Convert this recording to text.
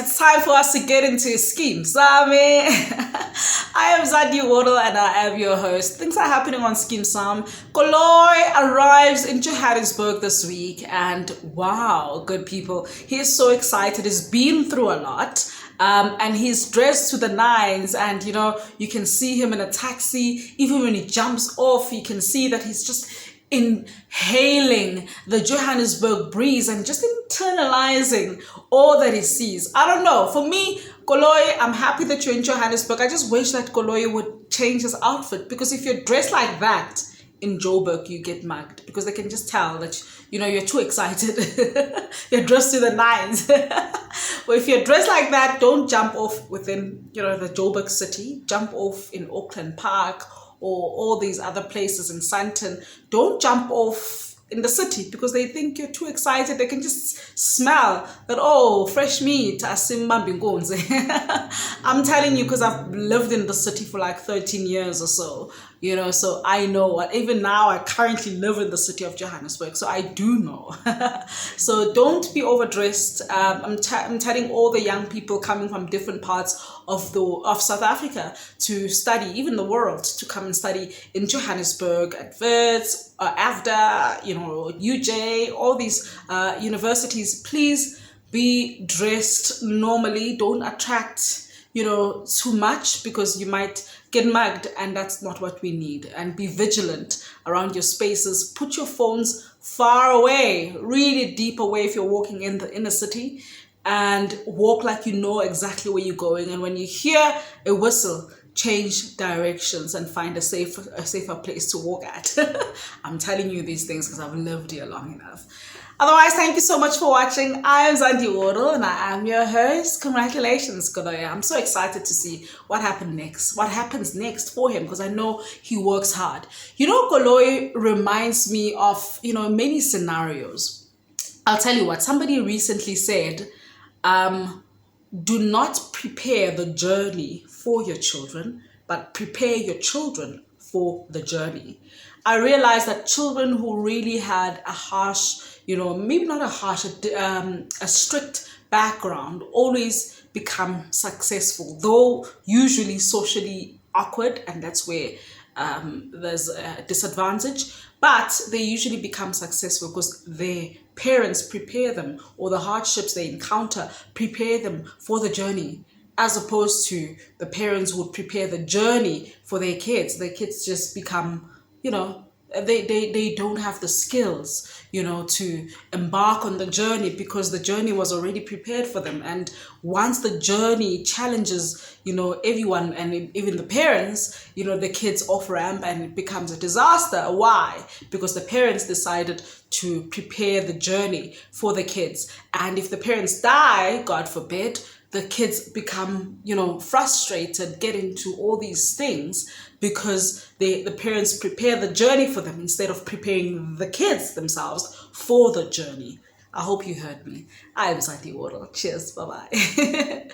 it's time for us to get into Skeem. Saam. I am Zadi Waddle and I am your host. Things are happening on Skeem Saam. Koloi arrives in Johannesburg this week and wow, good people. He is so excited. He's been through a lot. And he's dressed to the nines, and you know, you can see him in a taxi. Even when he jumps off, you can see that he's just inhaling the Johannesburg breeze and just internalizing all that he sees. I don't know. For me, Koloi, I'm happy that you're in Johannesburg. I just wish that Koloi would change his outfit, because if you're dressed like that in Joburg, you get mugged, because they can just tell that, you know, you're too excited. You're dressed to the nines. Well, if you're dressed like that, don't jump off within, you know, the Joburg city. Jump off in Auckland Park or all these other places in Sandton. Don't jump off in the city, because they think you're too excited. They can just smell that, oh, fresh meat. I'm telling you, because I've lived in the city for like 13 years or so, you know, so I know what, even now I currently live in the city of Johannesburg, so I do know. So don't be overdressed. I'm telling all the young people coming from different parts of South Africa to study, even the world, to come and study in Johannesburg at Wits, AFDA, you know, UJ, all these universities. Please be dressed normally. Don't attract, you know, too much, because you might get mugged, and that's not what we need. And be vigilant around your spaces. Put your phones far away, really deep away if you're walking in the inner city, and walk like you know exactly where you're going. And when you hear a whistle, change directions and find a safer place to walk at. I'm telling you these things because I've lived here long enough. Otherwise, thank you so much for watching. I am Zandi Waddle and I am your host. Congratulations, Koloi. I'm so excited to see what happens next for him, because I know he works hard. You know, Koloi reminds me of, you know, many scenarios. I'll tell you what, somebody recently said, do not prepare the journey for your children, but prepare your children for the journey. I realized that children who really had a harsh, you know, maybe not a harsh, a strict background always become successful, though usually socially awkward, and that's where there's a disadvantage, but they usually become successful because their parents prepare them, or the hardships they encounter prepare them for the journey, as opposed to the parents who would prepare the journey for their kids. Their kids just become, you know, they don't have the skills, you know, to embark on the journey, because the journey was already prepared for them. And once the journey challenges, you know, everyone and even the parents, you know, the kids off ramp and it becomes a disaster. Why? Because the parents decided to prepare the journey for the kids. And if the parents die, God forbid, the kids become, you know, frustrated, get into all these things because the parents prepare the journey for them instead of preparing the kids themselves for the journey. I hope you heard me. I am Sati Waddle. Cheers. Bye-bye.